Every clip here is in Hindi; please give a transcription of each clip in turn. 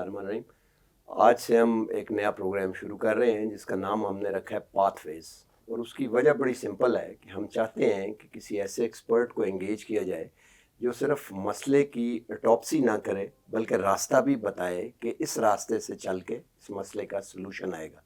बिस्मिल्लाहिर्रहमानिर्रहीम। आज से हम एक नया प्रोग्राम शुरू कर रहे हैं जिसका नाम हमने रखा है पाथवेज। और उसकी वजह बड़ी सिंपल है कि हम चाहते हैं कि किसी ऐसे एक्सपर्ट को एंगेज किया जाए जो सिर्फ मसले की ऑटोप्सी ना करे बल्कि रास्ता भी बताए कि इस रास्ते से चल के इस मसले का सलूशन आएगा।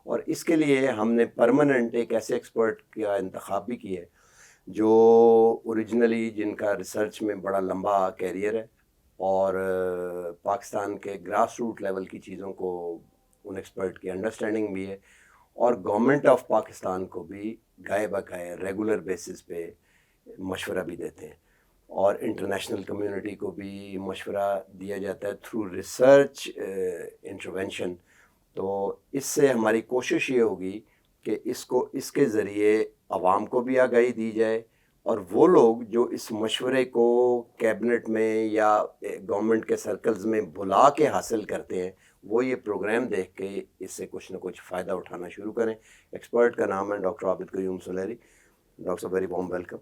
और इसके लिए हमने परमानेंट एक ऐसे एक्सपर्ट का इंतखाब भी किया है जो ओरिजिनली जिनका रिसर्च में बड़ा लंबा कैरियर है और पाकिस्तान के ग्रास रूट लेवल की चीज़ों को उन एक्सपर्ट की अंडरस्टैंडिंग भी है और गवर्नमेंट ऑफ पाकिस्तान को भी गाए बगाए रेगुलर बेसिस पे मशवरा भी देते हैं और इंटरनेशनल कम्युनिटी को भी मशवरा दिया जाता है थ्रू रिसर्च इंटरवेंशन। तो इससे हमारी कोशिश ये होगी कि इसके ज़रिए आवाम को भी आगाही दी जाए और वो लोग जो इस मशवरे को कैबिनेट में या गवर्नमेंट के सर्कल्स में बुला के हासिल करते हैं वो ये प्रोग्राम देख के इससे कुछ ना कुछ फ़ायदा उठाना शुरू करें। एक्सपर्ट का नाम है doctor Abid Qayyum Suleri. Doctor very warm welcome.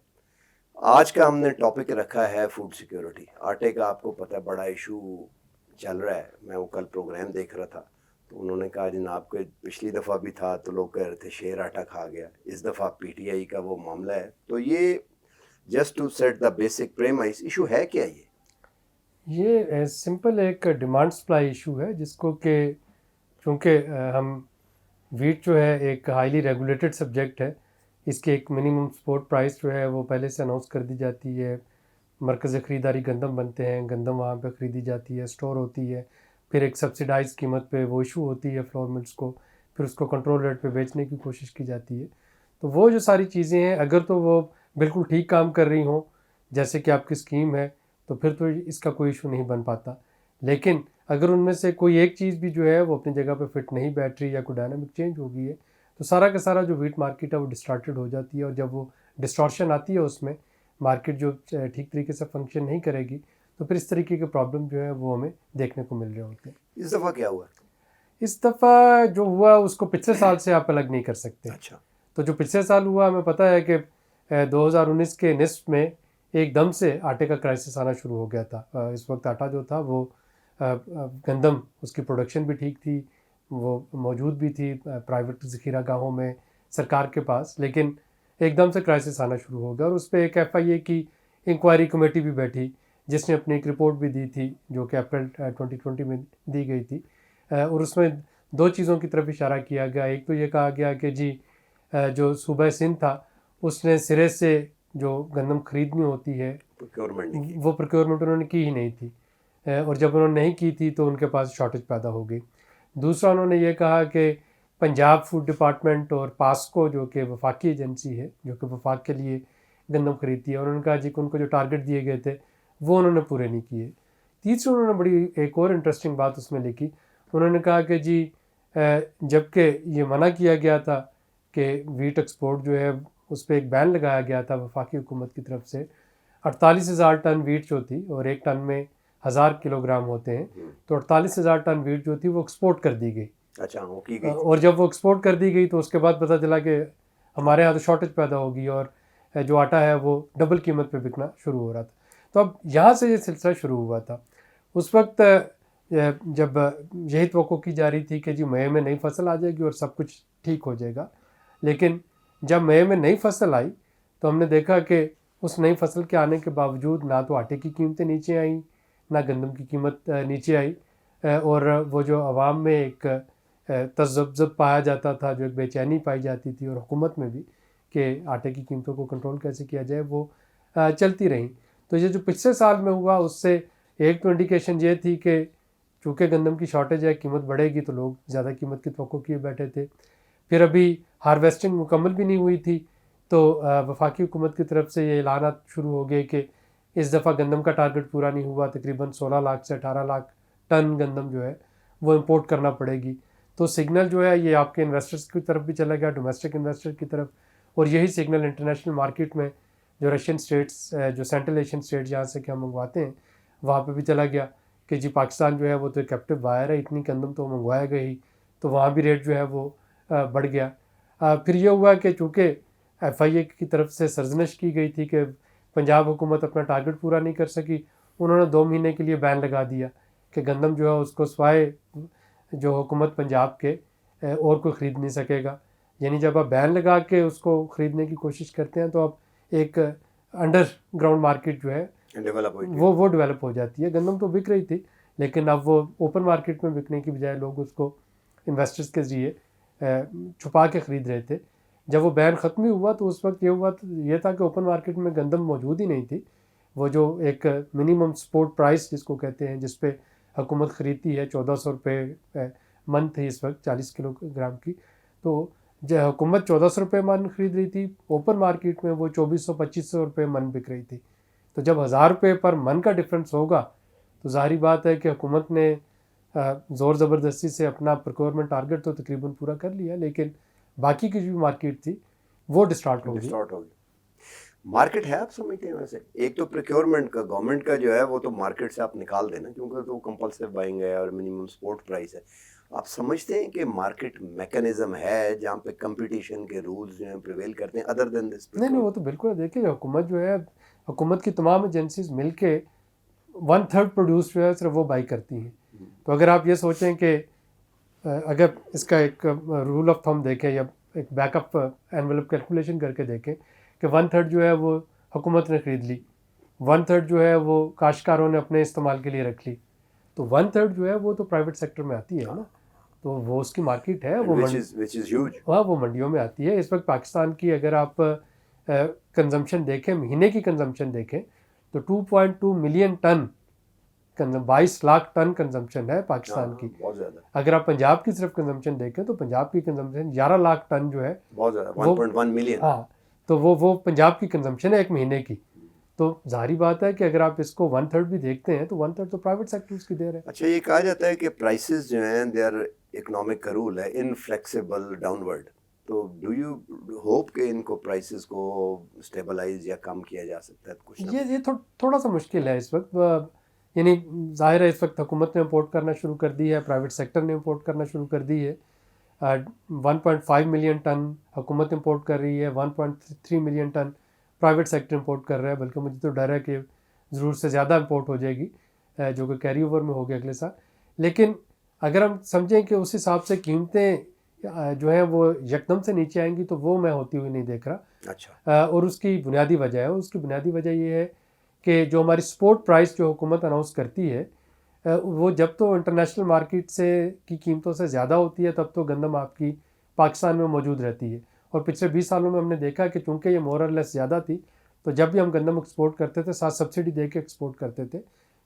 आज का हमने टॉपिक रखा है फूड सिक्योरिटी। आटे का आपको पता है बड़ा इशू चल रहा है। मैं वो कल प्रोग्राम देख रहा था तो उन्होंने कहा जनाब के पिछली दफ़ा भी था तो लोग कह रहे थे शेर आटा खा गया, इस दफ़ा पीटीआई का वो मामला है। तो ये just to set the basic premise issue है क्या? ये सिंपल एक डिमांड सप्लाई इशू है जिसको कि चूँकि हम वीट जो है एक हाईली रेगुलेटेड सब्जेक्ट है, इसके एक मिनिमम सपोर्ट प्राइस जो है वो पहले से अनाउंस कर दी जाती है। मरकज़ ख़रीदारी गंदम बनते हैं, गंदम वहाँ पे ख़रीदी जाती है, स्टोर होती है, फिर एक सब्सिडाइज कीमत पे वो इशू होती है फ्लोर मिल्स को, फिर उसको कंट्रोल रेट पे बेचने की कोशिश की जाती है। तो वो जो सारी चीज़ें हैं अगर तो वो बिल्कुल ठीक काम कर रही हों जैसे कि आपकी स्कीम है तो फिर तो इसका कोई इशू नहीं बन पाता। लेकिन अगर उनमें से कोई एक चीज़ भी जो है वो अपनी जगह पे फिट नहीं बैठ रही या कोई डायनामिक चेंज हो गई है तो सारा का सारा जो वीट मार्केट है वो डिस्टॉर्टेड हो जाती है। और जब वो डिस्टॉर्शन आती है उसमें मार्केट जो ठीक तरीके से फंक्शन नहीं करेगी तो फिर इस तरीके के प्रॉब्लम जो है वो हमें देखने को मिल रहे होते हैं। इस दफ़ा क्या हुआ? इस दफ़ा जो हुआ उसको पिछले साल से आप अलग नहीं कर सकते। अच्छा। तो जो पिछले साल हुआ हमें पता है कि 2019 के निस्फ में एकदम से आटे का क्राइसिस आना शुरू हो गया था। इस वक्त आटा जो था वो गंदम उसकी प्रोडक्शन भी ठीक थी, वो मौजूद भी थी प्राइवेट ज़ख़ीरा गाहों में सरकार के पास, लेकिन एकदम से क्राइसिस आना शुरू हो गया और उस पर एक FIA की इंक्वायरी कमेटी भी बैठी जिसने अपनी एक रिपोर्ट भी दी थी जो कि अप्रैल 2020 में दी गई थी। और उसमें दो चीज़ों की तरफ इशारा किया गया। एक तो ये कहा गया कि जी जो सूबा सिंध था उसने सिरे से जो गंदम ख़रीदनी होती है वो प्रोक्योरमेंट उन्होंने की ही नहीं थी और जब उन्होंने नहीं की थी तो उनके पास शॉर्टेज पैदा हो गई। दूसरा उन्होंने ये कहा कि पंजाब फूड डिपार्टमेंट और पास्को जो कि वफाकी एजेंसी है जो कि वफाक के लिए गंदम खरीदती है, उन्होंने कहा जी कि उनको जो टारगेट दिए गए थे वो उन्होंने पूरे नहीं किए। तीसरी उन्होंने बड़ी एक और इंटरेस्टिंग बात उसमें लिखी। उन्होंने कहा कि जी जबकि ये मना किया गया था कि वीट एक्सपोर्ट जो है उस पर एक बैन लगाया गया था वफाकी हुकूमत की तरफ से, 48,000 टन वीट जो थी और एक टन में 1000 किलोग्राम होते हैं, तो 48,000 टन वीट जो थी वो एक्सपोर्ट कर दी गई। अच्छा, वो की गई। और जब वो एक्सपोर्ट कर दी गई तो उसके बाद पता चला कि हमारे यहाँ तो शॉर्टेज पैदा होगी और जो आटा है वो डबल कीमत पे बिकना शुरू हो रहा था। तो अब यहाँ से ये सिलसिला शुरू हुआ था। उस वक्त जब यही तवक्को की जा रही थी कि जी मई में नई फसल आ जाएगी और सब कुछ ठीक हो जाएगा, लेकिन जब मई में नई फसल आई तो हमने देखा कि उस नई फसल के आने के बावजूद ना तो आटे की कीमतें नीचे आई, ना गंदम की कीमत नीचे आई और वो जो आवाम में एक तज़ब्ज़ब पाया जाता था, जो एक बेचैनी पाई जाती थी और हुकूमत में भी कि आटे की कीमतों को कंट्रोल कैसे किया जाए, वो चलती रहीं। तो ये जो पिछले साल में हुआ उससे एक तो इंडिकेशन ये थी कि चूँकि गंदम की शॉर्टेज है, कीमत बढ़ेगी तो लोग ज़्यादा कीमत की तवक्को किए बैठे थे। फिर अभी हार्वेस्टिंग मुकम्मल भी नहीं हुई थी तो वफाकी हुकूमत की तरफ से ये ऐलानात शुरू हो गए कि इस दफ़ा गंदम का टारगेट पूरा नहीं हुआ, तकरीबन 16 लाख से 18 लाख टन गंदम जो है वो इंपोर्ट करना पड़ेगी। तो सिग्नल जो है ये आपके इन्वेस्टर्स की तरफ भी चला गया, डोमेस्टिक इन्वेस्टर की तरफ, और यही सिग्नल इंटरनेशनल मार्केट में जो रशियन स्टेट्स जो सेंट्रल एशियन स्टेट जहाँ से कि हम मंगवाते हैं वहाँ पे भी चला गया कि जी पाकिस्तान जो है वो तो एक कैप्टिव बायर है, इतनी गंदम तो मंगवाएगा ही, तो वहाँ भी रेट जो है वो बढ़ गया। फिर ये हुआ कि चूँकि FIA की तरफ से सरजनश की गई थी कि पंजाब हुकूमत अपना टारगेट पूरा नहीं कर सकी, उन्होंने 2 महीने के लिए बैन लगा दिया कि गंदम जो है उसको स्वाय जो हुकूमत पंजाब के और कोई ख़रीद नहीं सकेगा। यानी जब आप बैन लगा के उसको ख़रीदने की कोशिश करते हैं तो आप एक अंडरग्राउंड मार्केट जो है वो डेवलप हो जाती है। गंदम तो बिक रही थी, लेकिन अब वो ओपन मार्केट में बिकने की बजाय लोग उसको इन्वेस्टर्स के ज़रिए छुपा के ख़रीद रहे थे। जब वो बैन ख़त्म ही हुआ तो उस वक्त ये था कि ओपन मार्केट में गंदम मौजूद ही नहीं थी। वो जो एक मिनिमम सपोर्ट प्राइस जिसको कहते हैं, जिस पे हुकूमत ख़रीदती है, 1400 रुपये मन थी इस वक्त 40 किलोग्राम की। तो जो हुकूमत 1400 रुपये मन ख़रीद रही थी, ओपन मार्केट में वो 2400-2500 रुपये मन बिक रही थी। तो जब 1000 रुपये पर मन का डिफरेंस होगा तो ज़ाहिर बात है कि हुकूमत ने ज़ोर ज़बरदस्ती से अपना प्रोक्योरमेंट टारगेट तो तकरीबन पूरा कर लिया, लेकिन बाकी की जो मार्केट थी वो डिस्टार्ट हो गई। मार्केट है, आप समझते हैं वैसे एक तो प्रोक्योरमेंट का, गवर्नमेंट का जो है वो तो मार्केट से आप निकाल देना, क्योंकि तो कंपल्सिव बाइंग है और मिनिमम सपोर्ट प्राइस है। आप समझते हैं कि मार्केट मैकेनिज्म है जहाँ पे कंपटीशन के रूल्स जो हैं प्रिवेल करते हैं अदर देन दिस? नहीं, वो तो बिल्कुल। देखिए, हुकूमत जो है, हुकूमत की तमाम एजेंसीज मिल के 1/3 प्रोड्यूस जो है सिर्फ वो बाई करती हैं। तो अगर आप ये सोचें कि अगर इसका एक रूल ऑफ थंब देखें या एक बैकअप एनवेलप कैलकुलेशन करके देखें कि 1/3 जो है वो हुकूमत ने ख़रीद ली, 1/3 जो है वो काश्तकारों ने अपने इस्तेमाल के लिए रख ली, तो 1/3 जो है वो तो प्राइवेट सेक्टर में आती है ना, तो वो उसकी मार्केट है, वो हाँ, वो मंडियों में आती है। इस वक्त पाकिस्तान की अगर आप कंजम्पशन देखें, महीने की कंजम्पशन देखें तो 2.2 million ton 22 lakh ton consumption है पाकिस्तान की। बहुत ज़्यादा। अगर आप पंजाब की सिर्फ कंजम्पशन देखें तो पंजाब की कंजम्पशन 11 लाख टन जो है, बहुत ज़्यादा, 1.1 मिलियन। हाँ, तो वो पंजाब की कंजम्पशन है एक महीने की। तो जाहिर बात है कि अगर आप इसको 1/3 भी देखते हैं तो 1/3 तो प्राइवेट सेक्टर उसकी दे रहा है। अच्छा, ये कहा जाता है कि प्राइसेस जो हैं दे आर इकोनॉमिक का रूल है, इनफ्लेक्सिबल डाउनवर्ड। तो डू यू होप कि इनको प्राइसेस को स्टेबलाइज या कम किया जा सकता है कुछ? ये थोड़ा सा मुश्किल है इस वक्त। यानी ज़ाहिर है इस वक्त हुकूमत ने इम्पोर्ट करना शुरू कर दी है, प्राइवेट सेक्टर ने इम्पोर्ट करना शुरू कर दी है। 1.5 मिलियन टन हुकूमत इम्पोर्ट कर रही है, 1.3 million ton private sector import कर रहा है, बल्कि मुझे तो डर है कि ज़रूरत से ज़्यादा इम्पोर्ट हो जाएगी, जो कि कैरी ओवर में हो गया अगले साल। लेकिन अगर हम समझें कि उस हिसाब से कीमतें जो हैं वो यकदम से नीचे आएंगी तो वो मैं होती हुई नहीं देख रहा। अच्छा। और उसकी बुनियादी वजह है, उसकी बुनियादी वजह ये है कि जो हमारी सपोर्ट प्राइस जो हुकूमत अनाउंस करती है, वो जब तो इंटरनेशनल मार्केट से की कीमतों से ज़्यादा होती है तब तो गंदम आपकी पाकिस्तान में मौजूद रहती है। और पिछले 20 सालों में हमने देखा कि चूँकि ये मोर और लेस ज़्यादा थी, तो जब भी हम गंदम एक्सपोर्ट करते थे साथ सब्सिडी दे के एक्सपोर्ट करते थे,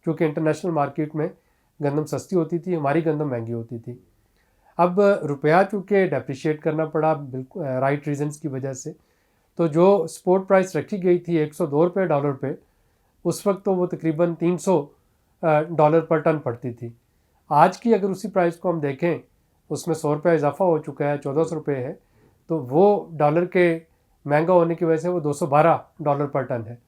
क्योंकि इंटरनेशनल मार्केट में गंदम सस्ती होती थी, हमारी गंदम महंगी होती थी। अब रुपया चूँकि डेप्रिशिएट करना पड़ा बिल्कुल राइट रीजंस की वजह से, तो जो सपोर्ट प्राइस रखी गई थी 102 रुपये डॉलर पे, उस वक्त तो वो तकरीबन 300 डॉलर पर टन पड़ती थी। आज की अगर उसी प्राइस को हम देखें, उसमें 100 रुपये इजाफा हो चुका है, 1400 रुपये है, तो वो डॉलर के महंगा होने की वजह से वो 212 डॉलर पर टन है,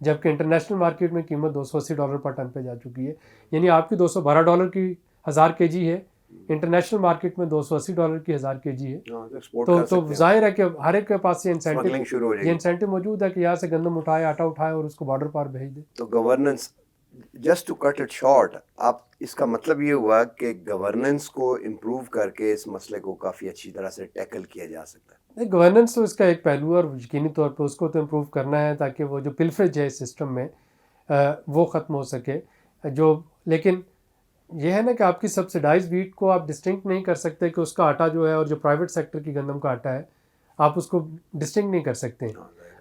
जबकि इंटरनेशनल मार्केट में कीमत 280 डॉलर पर टन पे जा चुकी है। यानी आपकी 212 डॉलर की 1000 केजी है, इंटरनेशनल मार्केट में 280 डॉलर की 1000 केजी है। तो जाहिर है कि हर एक के पास ये इंसेंटिव मौजूद है कि यहाँ से गंदम उठाए, आटा उठाए और उसको बॉर्डर पार भेज दे। तो governance, just to cut it short, आप इसका मतलब ये हुआ कि गवर्नेंस को इम्प्रूव करके इस मसले को काफ़ी अच्छी तरह से टैकल किया जा सकता है। गवर्नेंस तो इसका एक पहलू है और यकीनी तौर पर उसको तो इम्प्रूव करना है ताकि वो जो पिलफरेज है इस सिस्टम में वो ख़त्म हो सके। लेकिन यह है ना कि आपकी सब्सिडाइज वीट को आप डिस्टिंक्ट नहीं कर सकते कि उसका आटा जो है और जो प्राइवेट सेक्टर की गंदम का आटा है, आप उसको डिस्टिंक्ट नहीं कर सकते।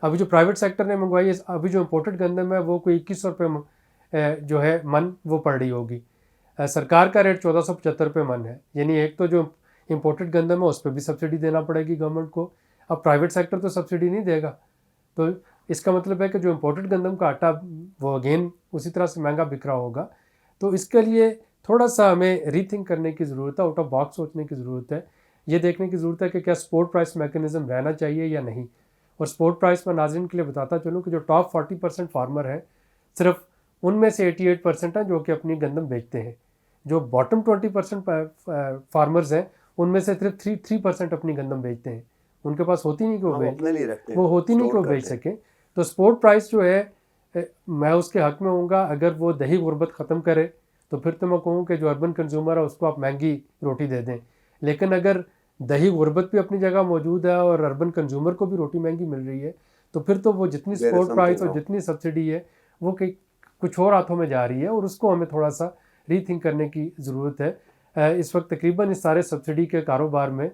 अभी जो प्राइवेट सेक्टर ने मंगवाई है, अभी जो इम्पोर्टेड गंदम है वो कोई 2100 रुपये जो है मन वो पड़ रही होगी। सरकार का रेट 1475 रुपये मन है। यानी एक तो जो इम्पोर्टेड गंदम है उस पर भी सब्सिडी देना पड़ेगी गवर्नमेंट को। अब प्राइवेट सेक्टर तो सब्सिडी नहीं देगा, तो इसका मतलब है कि जो इम्पोर्टेड गंदम का आटा वो अगेन उसी तरह से महंगा बिक रहा होगा। तो इसके लिए थोड़ा सा हमें रीथिंक करने की ज़रूरत है, आउट ऑफ बॉक्स सोचने की ज़रूरत है। ये देखने की ज़रूरत है कि क्या सपोर्ट प्राइस मैकेनिज़्म रहना चाहिए या नहीं। और सपोर्ट प्राइस मैं नाज़रीन के लिए बताता चलूँ कि जो टॉप 40% फार्मर हैं, सिर्फ उनमें से 88% हैं जो कि अपनी गंदम बेचते हैं। जो बॉटम 20% फार्मर्स हैं, उनमें से सिर्फ 3% अपनी गंदम बेचते हैं। उनके पास होती नहीं कि वो होती नहीं कि वो बेच सकें। तो सपोर्ट प्राइस जो है मैं उसके हक़ में होऊंगा अगर वो दही गुर्बत ख़त्म करे तो फिर तो मैं कहूँ कि जो अर्बन कंज्यूमर है उसको आप महंगी रोटी दे दें। लेकिन अगर दही गुर्बत भी अपनी जगह मौजूद है और अर्बन कंज्यूमर को भी रोटी महंगी मिल रही है, तो फिर तो वो जितनी There is support price something और wrong. जितनी सब्सिडी है वो कुछ और हाथों में जा रही है, और उसको हमें थोड़ा सा रीथिंक करने की ज़रूरत है। इस वक्त तकरीबन इस सारे सब्सिडी के कारोबार में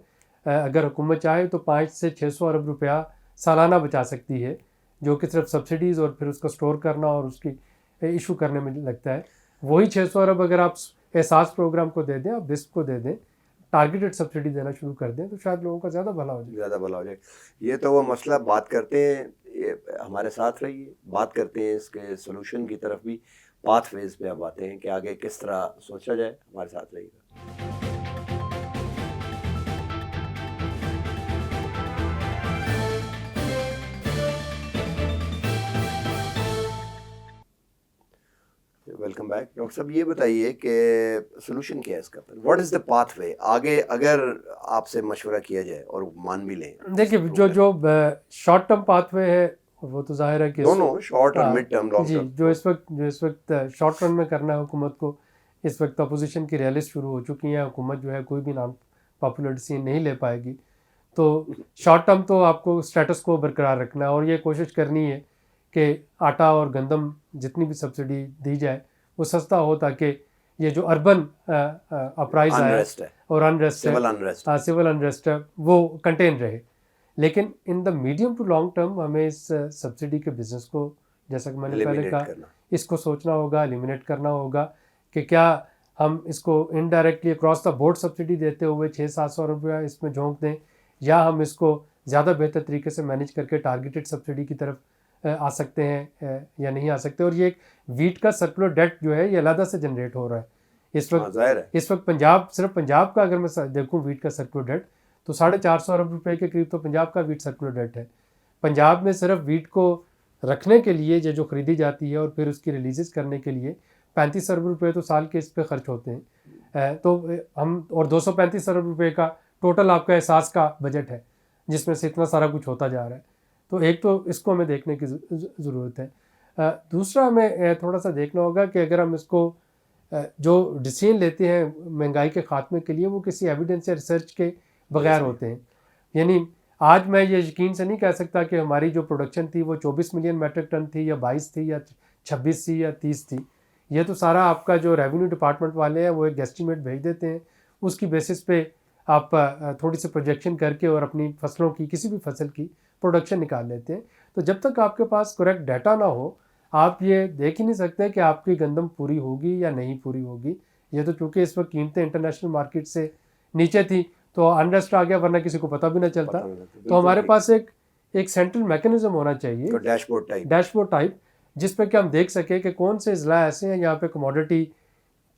अगर हुकूमत चाहे तो 500 से 600 अरब रुपया सालाना बचा सकती है, जो कि सिर्फ सब्सिडीज़ और फिर उसको स्टोर करना और उसकी इशू करने में लगता है। वही 600 अरब अगर आप एहसास प्रोग्राम को दे दें, आप बिस्प को दे दें, टारगेटेड सब्सिडी देना शुरू कर दें, तो शायद लोगों का ज़्यादा भला हो जाए। ज़्यादा भला हो जाए। ये तो वो मसला बात करते हैं, ये हमारे साथ रहिए, बात करते हैं इसके सोल्यूशन की तरफ भी, पाथवेज पे अब आते हैं कि आगे किस तरह सोचा जाए। हमारे साथ रहिएगा। Welcome back. डॉक्टर साहब ये बताइए कि सोल्यूशन क्या है इसका, व्हाट इज़ द पाथवे आगे अगर आपसे मशवरा किया जाए और मान भी लें? देखिए, जो शॉर्ट टर्म पाथवे है वो तो जाहिर है कि दोनों शॉर्ट और मिड टर्म, लॉन्ग जी, टर्म। जो इस वक्त शॉर्ट रन में करना है हुकूमत को, इस वक्त अपोजिशन की रैलीज शुरू हो चुकी हैं, हुकूमत जो है कोई भी नाम पॉपुलर डिसीजन नहीं ले पाएगी। तो शॉर्ट टर्म तो आपको स्टेटस को बरकरार रखना है और ये कोशिश करनी है कि आटा और गंदम जितनी भी सब्सिडी दी जाए वो सस्ता हो, ताकि ये जो अर्बन अपराइज है और अनरेस्ट है, सिविल अनरेस्ट है, वो कंटेन रहे। लेकिन in the medium to long term हमें इस सब्सिडी के बिजनेस को, जैसा कि मैंने पहले कहा, इसको सोचना होगा, एलिमिनेट करना होगा कि क्या हम इसको indirectly across the board subsidy देते हुए 600-700 रुपया इसमें झोंक दें, या हम इसको ज़्यादा बेहतर तरीके से मैनेज करके टारगेटेड सब्सिडी की तरफ आ सकते हैं या नहीं आ सकते। और ये एक वीट का सर्कुलर डेट जो है ये अलग से जनरेट हो रहा है इस वक्त पंजाब, सिर्फ पंजाब का अगर मैं देखूँ वीट का सर्कुलर डेट, तो 450 अरब रुपए के करीब तो पंजाब का वीट सर्कुलर डेट है। पंजाब में सिर्फ वीट को रखने के लिए जो खरीदी जाती है और फिर उसकी रिलीजेस करने के लिए 35 अरब रुपये तो साल के इस पे खर्च होते हैं। तो हम, और 235 अरब रुपये का टोटल आपका एहसास का बजट है, जिसमें से इतना सारा कुछ होता जा रहा है। तो एक तो इसको हमें देखने की ज़रूरत है। दूसरा हमें थोड़ा सा देखना होगा कि अगर हम इसको जो डिसीजन लेते हैं महंगाई के खात्मे के लिए, वो किसी एविडेंस या रिसर्च के बगैर होते हैं। यानी आज मैं ये यकीन से नहीं कह सकता कि हमारी जो प्रोडक्शन थी वो 24 मिलियन मेट्रिक टन थी या 22 थी या 26 थी या 30 थी। ये तो सारा आपका जो रेवेन्यू डिपार्टमेंट वाले हैं वो एक एस्टीमेट भेज देते हैं, उसकी बेसिस पे आप थोड़ी सी प्रोजेक्शन करके और अपनी फसलों की, किसी भी फसल की प्रोडक्शन निकाल लेते हैं। तो जब तक आपके पास करेक्ट डाटा ना हो, आप ये देख ही नहीं सकते कि आपकी गंदम पूरी होगी या नहीं पूरी होगी। ये तो चूँकि इस वक्त कीमतें इंटरनेशनल मार्केट से नीचे थी तो अनरेस्ट आ गया, वरना किसी को पता भी ना चलता। तो हमारे पास एक सेंट्रल मैकेनिज्म होना चाहिए, तो डैशबोर्ड टाइप, जिस पे कि हम देख सके कि कौन से ज़िला ऐसे हैं यहाँ पे कमोडिटी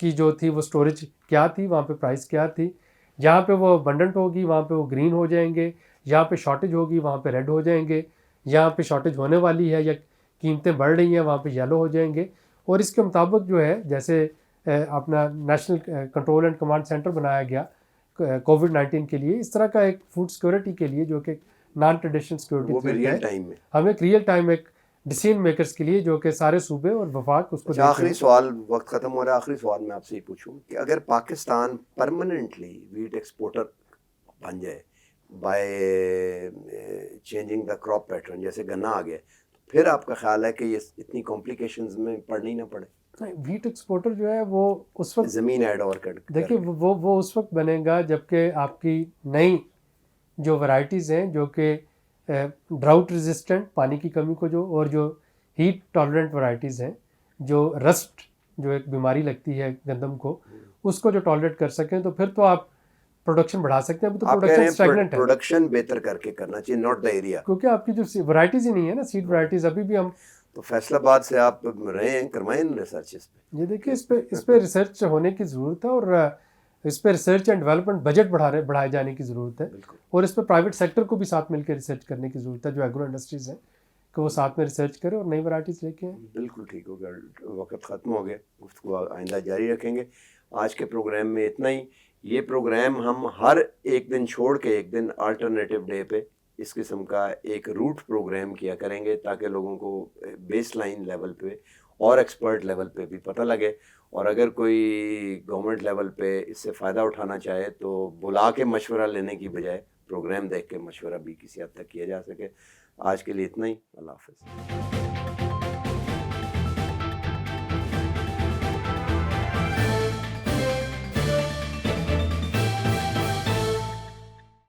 की जो थी वो स्टोरेज क्या थी, वहाँ पे प्राइस क्या थी, जहाँ पे वो अबंडेंट होगी वहाँ पे वो ग्रीन हो जाएंगे, यहाँ पे शॉर्टेज होगी वहाँ पे रेड हो जाएंगे, यहाँ पे शॉर्टेज होने वाली है या कीमतें बढ़ रही हैं वहाँ पे येलो हो जाएंगे। और इसके मुताबिक जो है, जैसे अपना national control and command centre बनाया गया कोविड-19 के लिए, इस तरह का एक फूड सिक्योरिटी के लिए जो कि नॉन ट्रेडिशनल सिक्योरिटी है, हमें एक रियल टाइम एक डिसीजन मेकर्स के लिए जो कि सारे सूबे और वफाक उसको। आखिरी सवाल, वक्त ख़त्म हो रहा है, आखिरी सवाल मैं आपसे ये पूछूं कि अगर पाकिस्तान परमानेंटली वीट एक्सपोर्टर बन जाए by changing the crop pattern, जैसे गन्ना आ गया, तो फिर आपका ख्याल है कि ये इतनी कॉम्प्लिकेशंस में पड़नी ना पड़े? वीट एक्सपोर्टर जो है वो उस वक्त ज़मीन ऐड और कर, देखिए वो उस वक्त बनेगा जबकि आपकी नई जो वैरायटीज़ हैं जो कि ड्राउट रेजिस्टेंट, पानी की कमी को जो, और जो हीट टॉलरेंट वैरायटीज़ हैं, जो रस्ट जो एक बीमारी लगती है गंदम को, उसको जो टॉलरेट कर सकें, तो फिर तो आप प्रोडक्शन बढ़ा सकते हैं। अभी तो प्रोडक्शन स्टैग्नेंट है, प्रोडक्शन बेहतर करके करना चाहिए, नॉट द एरिया, क्योंकि आपकी जो वैरायटीज़ ही नहीं है ना, सीड वैरायटीज़ अभी भी हम। तो फैसलाबाद से आप रहे हैं, करवाएं रिसर्च इस पे। ये देखिए, इस पे रिसर्च होने की ज़रूरत है और इस पर रिसर्च एंड डेवलपमेंट बजट बढ़ाए जाने की ज़रूरत है, और इस पर प्राइवेट सेक्टर को भी साथ मिलकर रिसर्च करने की ज़रूरत है, जो एग्रो इंडस्ट्रीज़ हैं कि वो साथ में रिसर्च करें और नई वैराइटीज़ लेके आएं। बिल्कुल ठीक हो गया, वक्त ख़त्म हो गया, गुफ्तगू आइंदा जारी रखेंगे। आज के प्रोग्राम में इतना ही। ये प्रोग्राम हम हर एक दिन छोड़ के एक दिन अल्टरनेटिव डे पे इस किस्म का एक रूट प्रोग्राम किया करेंगे, ताकि लोगों को बेस लाइन लेवल पे और एक्सपर्ट लेवल पे भी पता लगे, और अगर कोई गवर्नमेंट लेवल पे इससे फ़ायदा उठाना चाहे तो बुला के मशवरा लेने की बजाय प्रोग्राम देख के मशवरा भी किसी हद तक किया जा सके। आज के लिए इतना ही। अल्लाह हाफ़िज़।